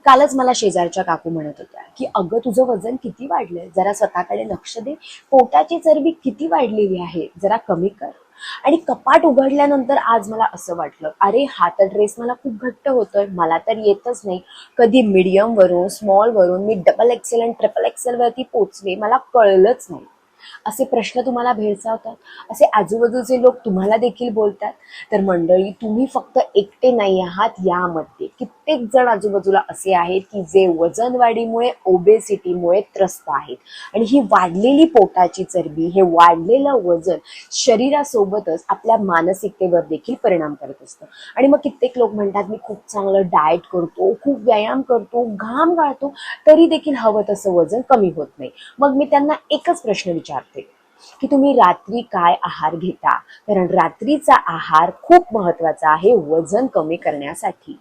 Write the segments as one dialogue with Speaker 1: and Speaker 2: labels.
Speaker 1: कालच मला शेजारच्या काकू म्हणत होत्या की अगं तुझं वजन किती वाढलंय, जरा स्वतःकडे लक्ष दे, पोटाची चरबी किती वाढलेली आहे, जरा कमी कर. आणि कपाट उघडल्यानंतर आज मला असं वाटलं, अरे हा तर ड्रेस मला खूप घट्ट होतोय, मला तर येतच नाही. कधी मीडियम वरून स्मॉल वरून मी डबल एक्सेल आणि ट्रिपल एक्सेल वरती पोहोचले, मला कळलंच नाही. असे प्रश्न तुम्हाला भेडसावतात, असे आजूबाजूचे लोक तुम्हाला देखील बोलतात. तर मंडळी, तुम्ही फक्त एकटे नाही आहात यामध्ये. कित्येक जण आजूबाजूला असे आहेत की जे वजन वाढीमुळे, ओबेसिटीमुळे त्रस्त आहेत. आणि ही वाढलेली पोटाची चरबी, हे वाढलेलं वजन शरीरासोबतच आपल्या मानसिकतेवर देखील परिणाम करत असतं. आणि मग कित्येक लोक म्हणतात, मी खूप चांगलं डाएट करतो, खूप व्यायाम करतो, घाम गाळतो, तरी देखील हवं तसं वजन कमी होत नाही. मग मी त्यांना एकच प्रश्न विचारते की तुम्ही रात्री काय आहार घेता? कारण रात्रीचा आहार खूप महत्वाचा आहे वजन कमी करण्यासाठी.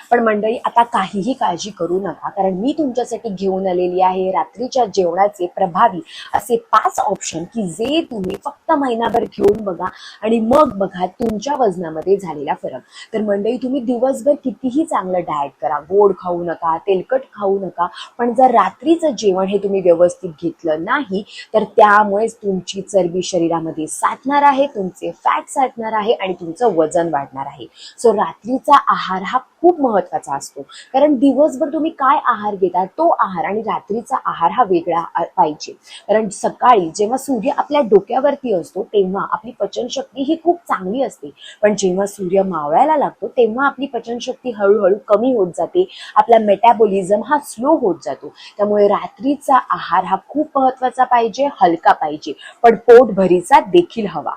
Speaker 1: पण मंडळी, आता काहीही काळजी करू नका, कारण मी तुमच्यासाठी घेऊन आलेली आहे रात्रीच्या जेवणाचे प्रभावी असे 5 ऑप्शन की जे तुम्ही फक्त महिनाभर घेऊन बघा आणि मग बघा तुमच्या वजनामध्ये झालेला फरक. तर मंडळी, तुम्ही दिवसभर कितीही चांगलं डाएट करा, गोड खाऊ नका, तेलकट खाऊ नका, पण जर रात्रीचं जेवण हे तुम्ही व्यवस्थित घेतलं नाही तर त्यामुळेच तुमची चरबी शरीरामध्ये साठणार आहे, तुमचे फॅट साठणार आहे आणि तुमचं वजन वाढणार आहे. सो रात्रीचा आहार हा खूप महत्वाचा असतो, कारण दिवसभर तुम्ही काय आहार घेता तो आहार आणि रात्रीचा आहार हा वेगळा पाहिजे. कारण सकाळी जेव्हा सूर्य आपल्या डोक्यावरती असतो तेव्हा आपली पचनशक्ती ही खूप चांगली असते, पण जेव्हा सूर्य मावळायला लागतो तेव्हा आपली पचनशक्ती हळूहळू कमी होत जाते, आपला मेटाबॉलिझम हा स्लो होत जातो. त्यामुळे रात्रीचा आहार हा खूप महत्वाचा पाहिजे, हलका पाहिजे, पण पोटभरीचा देखील हवा.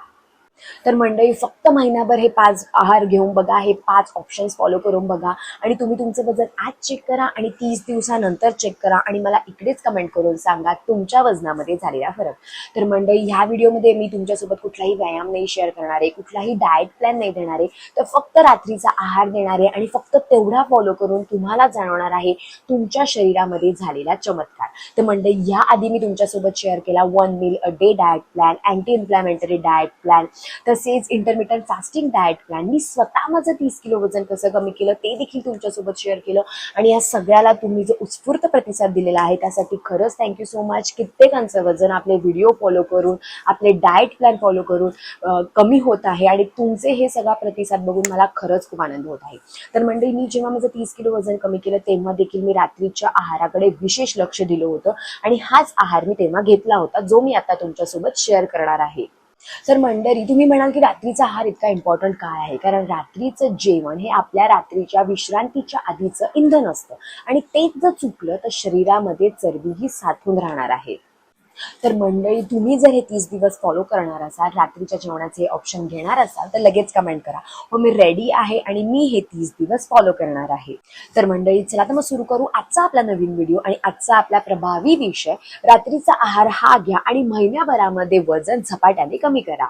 Speaker 1: तर मंडळी, फक्त महिनाभर हे 5 आहार घेऊन बघा, हे 5 ऑप्शन्स फॉलो करून बघा आणि तुम्ही तुमचं वजन आज चेक करा आणि 30 दिवसानंतर चेक करा आणि मला इकडेच कमेंट करून सांगा तुमच्या वजनामध्ये झालेला फरक. तर मंडळी, ह्या व्हिडिओमध्ये मी तुमच्यासोबत कुठलाही व्यायाम नाही शेअर करणार आहे, कुठलाही डाएट प्लॅन नाही देणार आहे, तर फक्त रात्रीचा आहार देणार आहे आणि फक्त तेवढा फॉलो करून तुम्हाला जाणवणार आहे तुमच्या शरीरामध्ये झालेला चमत्कार. तर मंडळी, याआधी मी तुमच्यासोबत शेअर केला 1 meal a day diet plan, anti inflammatory diet plan, तसेच इंटरमिटंट फास्टिंग डाएट प्लॅन. मी स्वतः माझं 30 किलो वजन कसं कमी केलं ते देखील तुमच्यासोबत शेअर केलं आणि या सगळ्याला तुम्ही जो उत्स्फूर्त प्रतिसाद दिलेला आहे त्यासाठी खरंच थँक्यू सो मच. कित्येकांचं वजन आपले व्हिडिओ फॉलो करून, आपले डाएट प्लॅन फॉलो करून कमी होत आहे आणि तुमचे हे सगळा प्रतिसाद बघून मला खरंच खूप आनंद होत आहे. तर मंडळी, मी जेव्हा माझं 30 किलो वजन कमी केलं तेव्हा देखील मी रात्रीच्या आहाराकडे विशेष लक्ष दिलं होतं आणि हाच आहार मी तेव्हा घेतला होता जो मी आता तुमच्यासोबत शेअर करणार आहे. तर मंडळी, तुम्ही म्हणाल की रात्रीचा आहार इतका इम्पॉर्टंट काय आहे? कारण रात्रीचं जेवण हे आपल्या रात्रीच्या विश्रांतीच्या आधीचं इंधन असतं आणि तेच जर चुकलं तर शरीरामध्ये चरबी ही साठून राहणार आहे. तर मंडळी, तुम्ही जर हे 30 दिवस फॉलो करणार असाल, रात्रीच्या जेवणाचे ऑप्शन घेणार असाल, तर लगेच कमेंट करा, हो मी रेडी आहे आणि मी हे 30 दिवस फॉलो करणार आहे. तर मंडळी, चला तर मग सुरू करू आजचा आपला नवीन व्हिडिओ आणि आजचा आपला प्रभावी विषय, रात्रीचा आहार हा घ्या आणि महिन्याभरामध्ये वजन झपाट्याने कमी करा.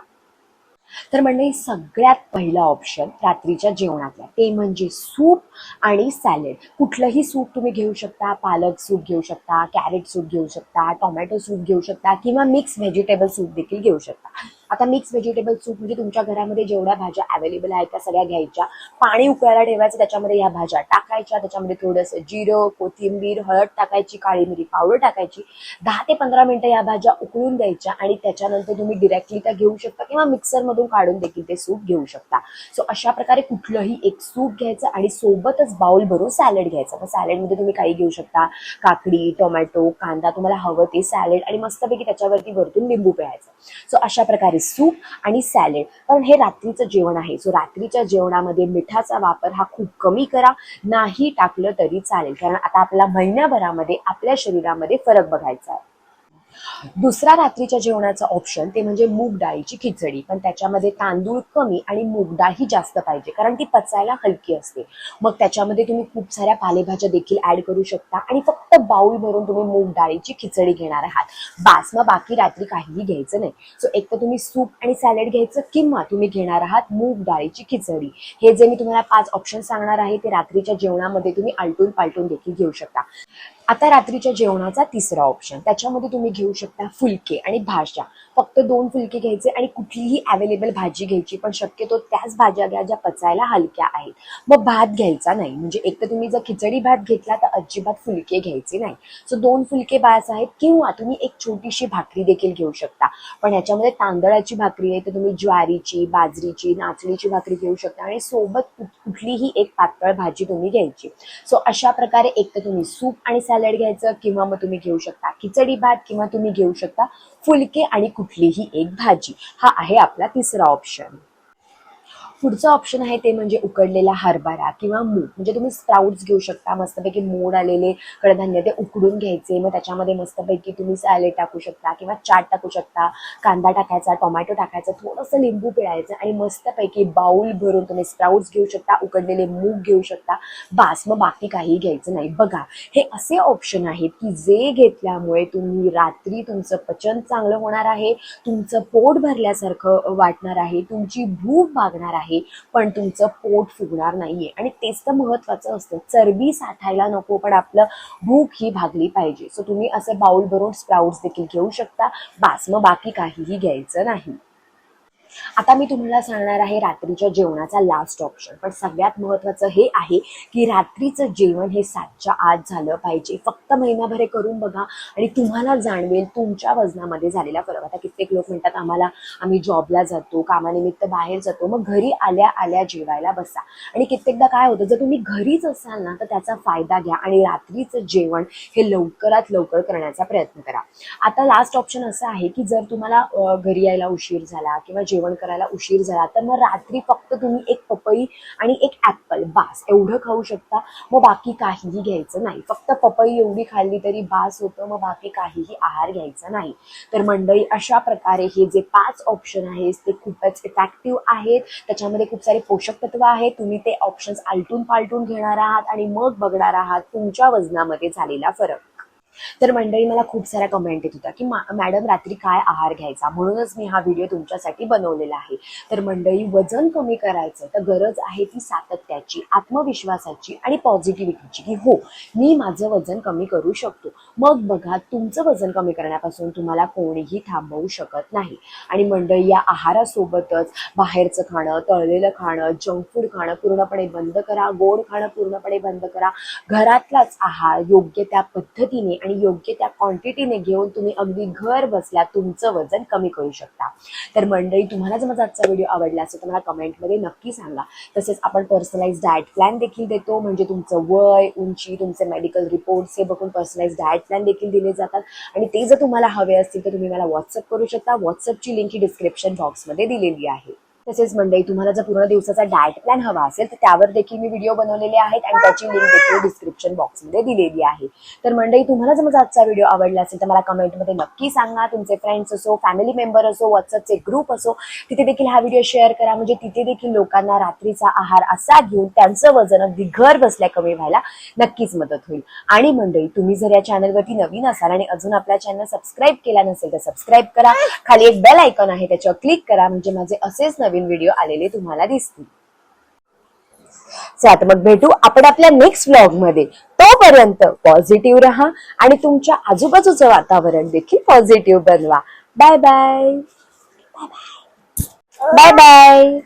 Speaker 1: तर मंडळी, सगळ्यात पहिला ऑप्शन रात्रीच्या जेवणातला ते म्हणजे सूप आणि सॅलेड. कुठलंही सूप तुम्ही घेऊ शकता, पालक सूप घेऊ शकता, कॅरेट सूप घेऊ शकता, टोमॅटो सूप घेऊ शकता किंवा मिक्स व्हेजिटेबल सूप देखील घेऊ शकता. आता मिक्स व्हेजिटेबल सूप म्हणजे तुमच्या घरामध्ये जेवढ्या भाज्या अवेलेबल आहेत त्या सगळ्या घ्यायच्या, पाणी उकळायला ठेवायचं, त्याच्यामध्ये ह्या भाज्या टाकायच्या, त्याच्यामध्ये थोडंसं जिरं, कोथिंबीर, हळद टाकायची, काळी मिरी पावडर टाकायची, 10 ते 15 मिनिटं या भाज्या उकळून द्यायच्या आणि त्याच्यानंतर तुम्ही डिरेक्टली त्या घेऊ शकता किंवा मिक्सरमधून काढून देखील ते सूप घेऊ शकता. सो अशा प्रकारे कुठलंही एक सूप घ्यायचं आणि सोबतच बाउल भरून सॅलड घ्यायचं. तर सॅलडमध्ये तुम्ही काही घेऊ शकता, काकडी, टोमॅटो, कांदा, तुम्हाला हवं ते सॅलड आणि मस्तपैकी त्याच्यावरती वरतून लिंबू पिळायचं. सो अशा प्रकारे सूप आणि सॅलड. पण हे रात्रीचं जेवण आहे, सो रात्रीच्या जेवणामध्ये मिठाचा वापर हा खूप कमी करा, नाही टाकलं तरी चालेल, कारण आता आपल्याला महिन्याभरामध्ये आपल्या शरीरामध्ये फरक बघायचा आहे. दुसरा रात्रीच्या जेवणाचा ऑप्शन ते म्हणजे मूग डाळीची खिचडी, पण त्याच्यामध्ये तांदूळ कमी आणि मूग डाळ ही जास्त पाहिजे, कारण ती पचायला हलकी असते. मग त्याच्यामध्ये तुम्ही खूप साऱ्या पालेभाज्या देखील ऍड करू शकता आणि फक्त बाउल भरून तुम्ही मूग डाळीची खिचडी घेणार आहात, बास. मग बाकी रात्री काहीही घ्यायचं नाही. सो एक तर तुम्ही सूप आणि सॅलड घ्यायचं किंवा तुम्ही घेणार आहात मूग डाळीची खिचडी. हे जे मी तुम्हाला 5 ऑप्शन सांगणार आहे ते रात्रीच्या जेवणामध्ये तुम्ही आलटून पालटून देखील घेऊ शकता. आता रात्रीच्या जेवणाचा तिसरा ऑप्शन, त्याच्यामध्ये तुम्ही घेऊ शकता फुलके आणि भाज्या. फक्त 2 फुलके घ्यायचे आणि कुठलीही अवेलेबल भाजी घ्यायची, पण शक्यतो त्याच भाज्या घ्या ज्या पचायला हलक्या आहेत. मग भात घ्यायचा नाही, म्हणजे एक तर तुम्ही जर खिचडी भात घेतला तर अजिबात फुलके घ्यायचे नाही. सो 2 फुलके बास आहेत, किंवा तुम्ही एक छोटीशी भाकरी देखील घेऊ शकता. पण याच्यामध्ये तांदळाची भाकरी आहे तर तुम्ही ज्वारीची, बाजरीची, नाचणीची भाकरी घेऊ शकता आणि सोबत कुठलीही एक पातळ भाजी तुम्ही घ्यायची. सो अशा प्रकारे एक तर तुम्ही सूप आणि सॅलड घ्यायचं, किंवा मग तुम्ही घेऊ शकता खिचडी भात, किंवा तुम्ही घेऊ शकता फुलके आणि कुठलीही एक भाजी. हा आहे आपला तिसरा ऑप्शन. पुढचं ऑप्शन आहे ते म्हणजे उकडलेला हरभरा किंवा मूग, म्हणजे तुम्ही स्प्राउट्स घेऊ शकता. मस्तपैकी मोड आलेले कडधान्य ते उकडून घ्यायचे, मग त्याच्यामध्ये मस्तपैकी तुम्ही सॅलेड टाकू शकता किंवा चाट टाकू शकता, कांदा टाकायचा, टोमॅटो टाकायचा, थोडंसं लिंबू पिळायचं आणि मस्तपैकी बाउल भरून तुम्ही स्प्राउट्स घेऊ शकता, उकडलेले मूग घेऊ शकता. बास, मग बाकी काही घ्यायचं नाही. बघा, हे असे ऑप्शन आहेत की जे घेतल्यामुळे तुम्ही रात्री तुमचं पचन चांगलं होणार आहे, तुमचं पोट भरल्यासारखं वाटणार आहे, तुमची भूक भागणार आहे, पण तुमचं पोट फुगणार नाहीये. आणि तेच तर महत्वाचं असतं. चरबी साठायला नको, पण आपलं भूक ही भागली पाहिजे. सो तुम्ही असं बाउल भरून स्प्राउट्स देखील घेऊ शकता. बास, मग बाकी काहीही घ्यायचं नाही. आता मी तुम्हाला सांगणार आहे रात्रीच्या जेवणाचा लास्ट ऑप्शन. पण सगळ्यात महत्वाचं हे आहे की रात्रीचं जेवण हे 7च्या आत झालं पाहिजे. फक्त महिनाभर हे करून बघा आणि तुम्हाला जाणवेल तुमच्या वजनामध्ये झालेला फरक. आता कित्येक लोक म्हणतात आम्ही जॉबला जातो, कामानिमित्त बाहेर जातो, मग घरी आल्या आल्या जेवायला बसा. आणि कित्येकदा काय होतं, जर तुम्ही घरीच असाल ना तर त्याचा फायदा घ्या आणि रात्रीचं जेवण हे लवकरात लवकर करण्याचा प्रयत्न करा. आता लास्ट ऑप्शन असं आहे की जर तुम्हाला घरी यायला उशीर झाला किंवा जेवण करायला उशीर झाला तर मग रात्री फक्त तुम्ही एक पपई आणि एक ऍपल बास एवढं खाऊ शकता. मग बाकी काहीही घ्यायचं नाही. फक्त पपई एवढी खाल्ली तरी बास होतं, मग बाकी काहीही आहार घ्यायचा नाही. तर मंडळी, अशा प्रकारे हे जे 5 ऑप्शन आहेत ते खूपच इफेक्टिव्ह आहेत. त्याच्यामध्ये खूप सारे पोषक तत्व आहेत. तुम्ही ते ऑप्शन्स आलटून पालटून घेणार आहात आणि मग बघणार आहात तुमच्या वजनामध्ये झालेला फरक. तर मंडळी, मला खूप साऱ्या कमेंट येत होत्या की मॅडम रात्री काय आहार घ्यायचा, म्हणूनच मी हा व्हिडिओ तुमच्यासाठी बनवलेला आहे. तर मंडळी, वजन कमी करायचं तर गरज आहे ती सातत्याची, आत्मविश्वासाची आणि पॉझिटिव्हिटीची, की हो मी माझं वजन कमी करू शकतो. मग बघा, तुमचं वजन कमी करण्यापासून तुम्हाला कोणीही थांबवू शकत नाही. आणि मंडळी, या आहारासोबतच बाहेरचं खाणं, तळलेलं खाणं, जंक फूड खाणं पूर्णपणे बंद करा. गोड खाणं पूर्णपणे बंद करा. घरातलाच आहार योग्य त्या पद्धतीने आणि योग्य त्या क्वांटिटीने घेऊन तुम्ही अगदी घर बसल्या तुमचं वजन कमी करू शकता. तर मंडळी, तुम्हाला जर माझा आजचा व्हिडिओ आवडला असेल तर मला कमेंटमध्ये नक्की सांगा. तसेच आपण पर्सनलाइज डाएट प्लॅन देखील देतो, म्हणजे तुमचं वय, उंची, तुमचे मेडिकल रिपोर्ट्स हे बघून पर्सनलाइज डाएट प्लॅन देखील दिले जातात. आणि ते जर तुम्हाला हवे असतील तर तुम्ही मला व्हॉट्सअप करू शकता. व्हॉट्सअपची लिंक ही डिस्क्रिप्शन बॉक्समध्ये दिलेली आहे. तसेच मंडळी, तुम्हाला जर पूर्ण दिवसाचा डाएट प्लॅन हवा असेल तर त्यावर देखील मी व्हिडिओ बनवलेले आहेत आणि त्याची लिंक देखील डिस्क्रिप्शन बॉक्समध्ये दिलेली आहे. तर मंडळी, तुम्हाला जर माझा आजचा व्हिडिओ आवडला असेल तर मला कमेंटमध्ये नक्की सांगा. तुमचे फ्रेंड्स असो, फॅमिली मेंबर असो, व्हॉट्सअपचे ग्रुप असो, तिथे देखील हा व्हिडिओ शेअर करा, म्हणजे तिथे देखील लोकांना रात्रीचा आहार असा घेऊन त्यांचं वजन अगदी घर बसल्या कमी व्हायला नक्कीच मदत होईल. आणि मंडळी, तुम्ही जर या चॅनलवरती नवीन असाल आणि अजून आपल्या चॅनल सबस्क्राईब केला नसेल तर सबस्क्राईब करा. खाली एक बेल आयकॉन आहे, त्याच्यावर क्लिक करा, म्हणजे माझे असेच नवीन व्हिडिओ आलेले तुम्हाला दिसतील. आता मग भेटू आपण आपल्या नेक्स्ट व्लॉग मध्ये. तोपर्यंत पॉझिटिव्ह राहा आणि तुमच्या आजूबाजूचं वातावरण देखील पॉझिटिव्ह बनवा. Bye bye. Bye bye.